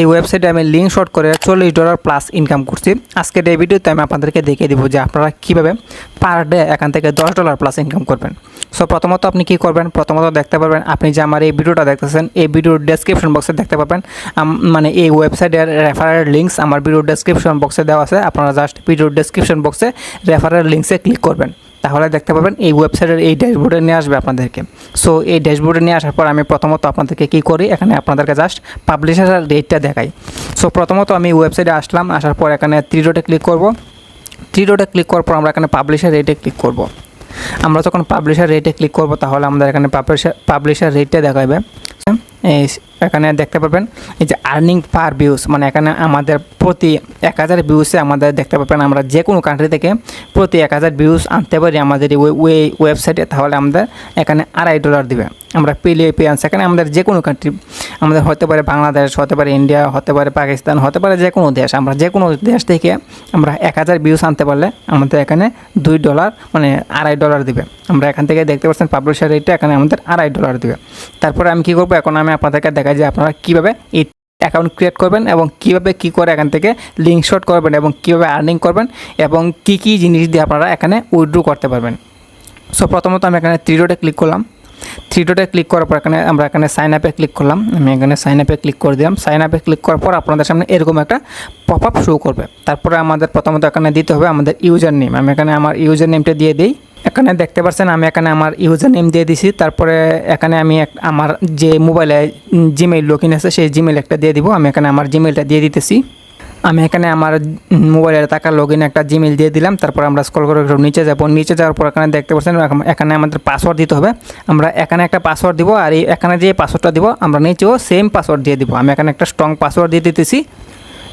এই ওয়েবসাইটে আমি লিঙ্ক শর্ট করে $40 প্লাস ইনকাম করছি। আজকের এই ভিডিওতে আমি আপনাদেরকে দেখিয়ে দিব যে আপনারা কীভাবে পার ডে এখান থেকে $10 প্লাস ইনকাম করবেন। সো প্রথমত আপনি কী করবেন, প্রথমত দেখতে পারবেন আপনি যে আমার এই ভিডিওটা দেখতেছেন, এই ভিডিওর ডেসক্রিপশন বক্সে দেখতে পাবেন মানে এই ওয়েবসাইটের রেফারেল লিঙ্কস আমার ভিডিওর ডেসক্রিপশন বক্সে দেওয়া আছে। আপনারা জাস্ট ভিডিওর ডেসক্রিপশন বক্সে রেফারেল লিঙ্কসে ক্লিক করবেন, তাহলে দেখতে পাবেন এই ওয়েবসাইটের এই ড্যাশবোর্ডে নিয়ে আসবে আপনাদেরকে। সো এই ড্যাশবোর্ডে নিয়ে আসার পর আমি প্রথমত আপনাদেরকে কী করি, এখানে আপনাদেরকে জাস্ট পাবলিশারের রেটটা দেখাই। সো প্রথমত আমি ওয়েবসাইটে আসলাম, আসার পর এখানে 3 ডটে ক্লিক করব। 3 ডটে ক্লিক করার পর আমরা এখানে পাবলিশার রেটে ক্লিক করব। আমরা যখন পাবলিশার রেটে ক্লিক করব তাহলে আমাদের এখানে পাবলিশার রেটটা দেখাবে। এখানে দেখতে পাবেন এই যে আর্নিং পার ভিউজ, মানে এখানে আমাদের প্রতি 1000 ভিউসে আমাদের দেখতে পাবেন আমরা যে কোনো কান্ট্রি থেকে প্রতি 1000 ভিউজ আনতে পারি আমাদের এই ওয়েবসাইটে, তাহলে আমাদের এখানে $2.5 দিবে। আমরা পেলিয়ান্স এখানে আমাদের যে কোনো কান্ট্রি, আমাদের হতে পারে বাংলাদেশ, হতে পারে ইন্ডিয়া, হতে পারে পাকিস্তান, হতে পারে যে কোনো দেশ, আমরা যে কোনো দেশ থেকে আমরা 1000 ভিউস আনতে পারলে আমাদের এখানে $2 মানে $2.5 দিবে। আমরা এখান থেকে দেখতে পাচ্ছেন পাবলিশার রেটটা এখানে আমাদের $2.5 দিবে। তারপরে আমি কী করবো, এখন আমি আপনাদেরকে দেখাই যে আপনারা কীভাবে এই অ্যাকাউন্ট ক্রিয়েট করবেন এবং কীভাবে কী করে এখান থেকে লিঙ্ক শর্ট করবেন এবং কীভাবে আর্নিং করবেন এবং কী জিনিস দিয়ে আপনারা এখানে উইথড্র করতে পারবেন। সো প্রথমত আমি এখানে 3 ডটে ক্লিক করলাম। 3 ডটে ক্লিক করার পর আমরা এখানে সাইন আপে ক্লিক করলাম। আমি এখানে সাইন আপে ক্লিক করে দিলাম। সাইন আপে ক্লিক করার পর আপনাদের সামনে এরকম একটা পপ আপ শো করবে। তারপরে আমাদের প্রথমত এখানে দিতে হবে আমাদের ইউজার নেম। আমি এখানে আমার ইউজার নেমটা দিয়ে দিই। এখানে দেখতে পাচ্ছেন আমি এখানে আমার ইউজার নেম দিয়ে দিছি। তারপরে এখানে আমি আমার যে মোবাইলে জিমেইল লগইন আছে সেই জিমেইল একটা দিয়ে দিব। আমি এখানে আমার জিমেইলটা দিয়ে দিতেছি। আমি এখানে আমার মোবাইলের টাকা লগইন একটা জিমেইল দিয়ে দিলাম। তারপর আমরা স্ক্রল করে একটু নিচে যাব। নিচে যাওয়ার পর এখানে দেখতে পাচ্ছেন এখানে আমাদের পাসওয়ার্ড দিতে হবে। আমরা এখানে একটা পাসওয়ার্ড দিব, আর এখানে যে পাসওয়ার্ডটা দিব আমরা নিচেও সেম পাসওয়ার্ড দিয়ে দিব। আমি এখানে একটা স্ট্রং পাসওয়ার্ড দিয়ে দিতেছি।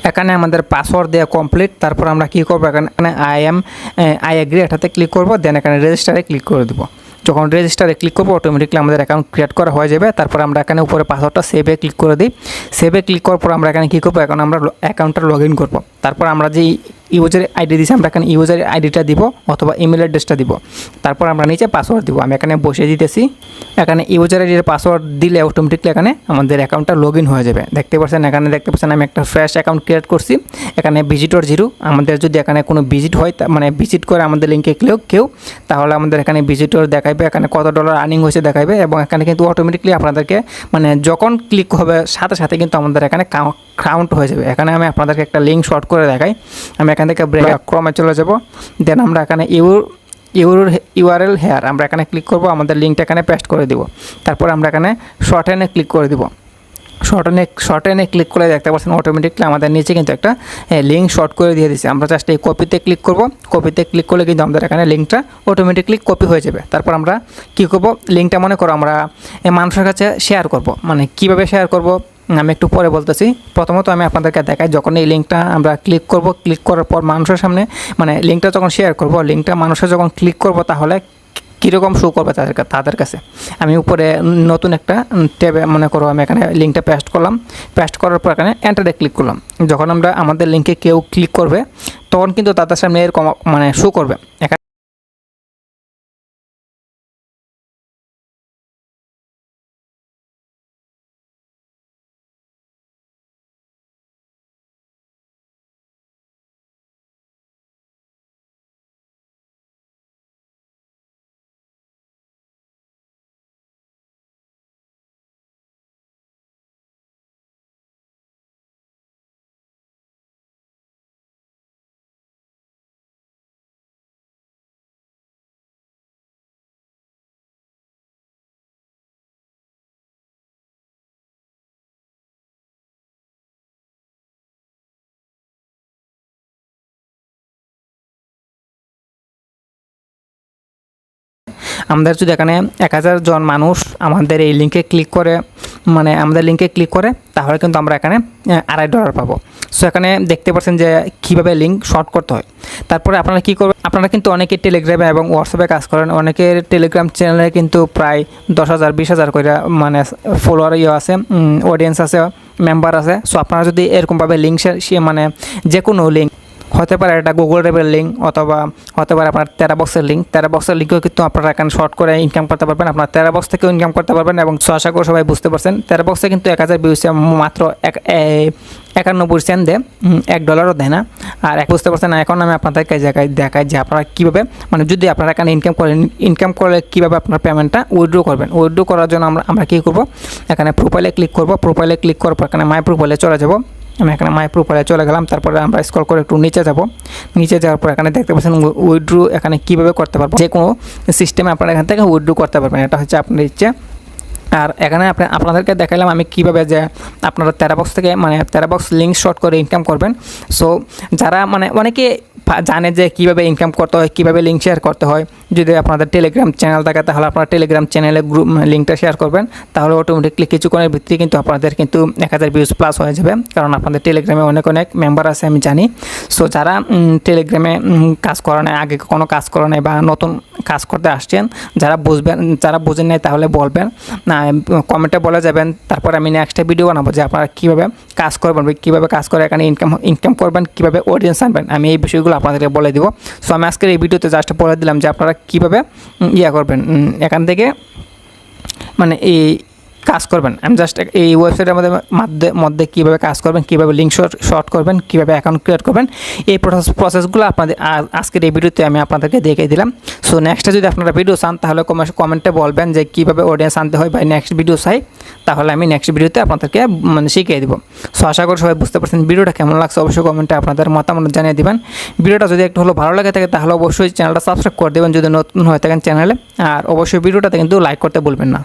এখানে আমাদের পাসওয়ার্ড দেওয়া কমপ্লিট। তারপর আমরা কী করবো, এখানে আই এগ্রি এটাতে ক্লিক করবো, দেন এখানে রেজিস্টারে ক্লিক করে দেবো। যখন রেজিস্টারে ক্লিক করবো অটোমেটিকলি আমাদের অ্যাকাউন্ট ক্রিয়েট করা হয়ে যাবে। তারপর আমরা এখানে উপরে পাসওয়ার্ডটা সেভে ক্লিক করে দিই। সেভে ক্লিক করার পর আমরা এখানে কী করবো, এখন আমরা অ্যাকাউন্টটা লগ ইন করবো। তারপর আমরা যে ইউজার আইডি দিয়েছি আমরা এখানে ইউজার আইডিটা দিব অথবা ইমেল অ্যাড্রেসটা দিব। তারপর আমরা নিচে পাসওয়ার্ড দিব। আমি এখানে বসিয়ে দিতেছি। এখানে ইউজার আইডির পাসওয়ার্ড দিলে অটোমেটিকলি এখানে আমাদের অ্যাকাউন্টটা লগ ইন হয়ে যাবে। দেখতে পাচ্ছেন এখানে দেখতে পাচ্ছেন আমি একটা ফ্রেশ অ্যাকাউন্ট ক্রিয়েট করছি। এখানে ভিজিটর 0, আমাদের যদি এখানে কোনো ভিজিট হয় মানে ভিজিট করে আমাদের লিঙ্কে কেউ তাহলে আমাদের এখানে ভিজিটর দেখাবে, এখানে কত ডলার আর্নিং হয়েছে দেখাবে। এবং এখানে কিন্তু অটোমেটিকলি আপনাদেরকে মানে যখন ক্লিক হবে সাথে সাথে কিন্তু আমাদের এখানে কাউন্ট হয়ে যাবে। এখানে আমি আপনাদেরকে একটা লিঙ্ক শর্ট করে দেখাই। আমি এখান থেকে ক্রমে চলে যাব। দেন আমরা এখানে ইউআরএল হেয়ার আমরা এখানে ক্লিক করব, আমাদের লিঙ্কটা এখানে পেস্ট করে দিব। তারপর আমরা এখানে শর্ট এনে ক্লিক করে দিব। শর্ট এনে ক্লিক করে দেখতে পাচ্ছেন অটোমেটিকলি আমাদের নিচে কিন্তু একটা লিঙ্ক শর্ট করে দিয়ে দিচ্ছে। আমরা জাস্ট এই কপিতে ক্লিক করব। কপিতে ক্লিক করলে কিন্তু আমাদের এখানে লিঙ্কটা অটোমেটিকলি কপি হয়ে যাবে। তারপর আমরা কী করব, লিঙ্কটা মনে করো আমরা মানুষের কাছে শেয়ার করব। মানে কীভাবে শেয়ার করব আমি একটু পরে বলতেছি। প্রথমত আমি আপনাদেরকে দেখাই, যখন এই লিঙ্কটা আমরা ক্লিক করব, ক্লিক করার পর মানুষের সামনে মানে লিঙ্কটা যখন শেয়ার করব, লিঙ্কটা মানুষের যখন ক্লিক করব তাহলে কীরকম শো করবে তাদের কাছে। আমি উপরে নতুন একটা ট্যাবে মনে করো আমি এখানে লিঙ্কটা পেস্ট করলাম। পেস্ট করার পর এখানে এন্টারে ক্লিক করলাম। যখন আমরা আমাদের লিঙ্কে কেউ ক্লিক করবে তখন কিন্তু তাদের সামনে এরকম মানে শো করবে। এখানে আমাদের যদি এখানে 1000 জন মানুষ আমাদের এই লিঙ্কে ক্লিক করে মানে আমাদের লিঙ্কে ক্লিক করে তাহলে কিন্তু আমরা এখানে $2.5 পাবো। সো এখানে দেখতে পাচ্ছেন যে কীভাবে লিঙ্ক শর্ট করতে হয়। তারপরে আপনারা কী করবেন, আপনারা কিন্তু অনেকে টেলিগ্রামে এবং হোয়াটসঅ্যাপে কাজ করেন। অনেকের টেলিগ্রাম চ্যানেলে কিন্তু প্রায় 10,000 20,000 করে মানে ফলোয়ার আছে, অডিয়েন্স আছে, মেম্বার আছে। সো আপনারা যদি এরকমভাবে লিঙ্ক মানে যে কোনো লিঙ্ক হতে পারে এটা গুগল ড্রাইভের লিঙ্ক অথবা হতে পারে আপনার টেরাবক্সের লিঙ্ক। টেরাবক্সের লিঙ্কেও কিন্তু আপনারা এখানে শর্ট করে ইনকাম করতে পারবেন, আপনার টেরাবক্স থেকেও ইনকাম করতে পারবেন। এবং আশা করি সবাই বুঝতে পারছেন, টেরাবক্সে কিন্তু 1000 ভিউসে মাত্র 91 সেন্ট দেয়, $1 দেয় না। আর বুঝতে পারছেন না, এখন আমি আপনাদেরকে জায়গায় দেখাই যে আপনারা কীভাবে মানে যদি আপনারা এখানে ইনকাম করলে কীভাবে আপনার পেমেন্টটা উইথড্র করবেন। উইথড্র করার জন্য আমরা কী করব, এখানে প্রোফাইলে ক্লিক করব। প্রোফাইলে ক্লিক করার পর এখানে মাই প্রোফাইলে চলে যাব। আমি এখানে মাই প্রোফাইলে চলে গেলাম। তারপরে আমরা স্ক্রল করে একটু নিচে যাব। নিচে যাওয়ার পর এখানে দেখতে পাচ্ছেন উইথড্র এখানে কীভাবে করতে পারবো, যে কোনো সিস্টেমে আপনারা এখান থেকে উইথড্র করতে পারবেন। এটা হচ্ছে আপনার ইচ্ছে। আর এখানে আপনাদেরকে দেখালাম আমি কীভাবে যে আপনারা টেরাবক্স থেকে মানে টেরাবক্স লিঙ্ক শর্ট করে ইনকাম করবেন। সো যারা মানে অনেকে জানে যে কীভাবে ইনকাম করতে হয়, কীভাবে লিঙ্ক শেয়ার করতে হয়। যদি আপনাদের টেলিগ্রাম চ্যানেল থাকে তাহলে আপনারা টেলিগ্রাম চ্যানেলে গ্রুপ লিঙ্কটা শেয়ার করবেন, তাহলে অটোমেটিকলি কিছুক্ষণের ভিত্তিতে কিন্তু আপনাদের কিন্তু 1000 ভিউজ প্লাস হয়ে যাবে, কারণ আপনাদের টেলিগ্রামে অনেক মেম্বার আছে আমি জানি। সো যারা টেলিগ্রামে কাজ করা নেই, আগে কোনো কাজ করা নেই বা নতুন কাজ করতে আসছেন, যারা বুঝেন নাই তাহলে বলবেন না, কমেন্টে বলে যাবেন। তারপর আমি নেক্সট ভিডিও বানাবো যে আপনারা কীভাবে কাজ করবেন, কীভাবে কাজ করে এখানে ইনকাম করবেন, কীভাবে অডিয়েন্স আনবেন, আমি এই বিষয়গুলো আপনাদেরকে বলে দিব। সো আমি আজকের এই ভিডিওতে জাস্ট বলে দিলাম যে আপনারা কীভাবে করবেন, এখান থেকে মানে এই কাজ করবেন। আমি জাস্ট এই ওয়েবসাইটের মধ্যে কীভাবে কাজ করবেন, কীভাবে লিঙ্ক শর্ট করবেন, কীভাবে অ্যাকাউন্ট ক্রিয়েট করবেন, এই প্রসেসগুলো আপনাদের আজকের এই ভিডিওতে আমি আপনাদেরকে দেখিয়ে দিলাম। সো নেক্সটে যদি আপনারা ভিডিও চান তাহলে কমেন্টে বলবেন যে কীভাবে অডিয়েন্স আনতে হয় বা নেক্সট ভিডিও চাই, তাহলে আমি নেক্সট ভিডিওতে আপনাদেরকে মানে শিখিয়ে দেবো। সো আশা করি সবাই বুঝতে পারছেন ভিডিওটা কেমন লাগছে, অবশ্যই কমেন্টে আপনাদের মতামত জানিয়ে দেবেন। ভিডিওটা যদি একটু হলো ভালো লাগে থাকে তাহলে অবশ্যই চ্যানেলটা সাবস্ক্রাইব করে দেবেন যদি নতুন হয়ে থাকেন চ্যানেলে, আর অবশ্যই ভিডিওটাতে কিন্তু লাইক করতে ভুলবেন না।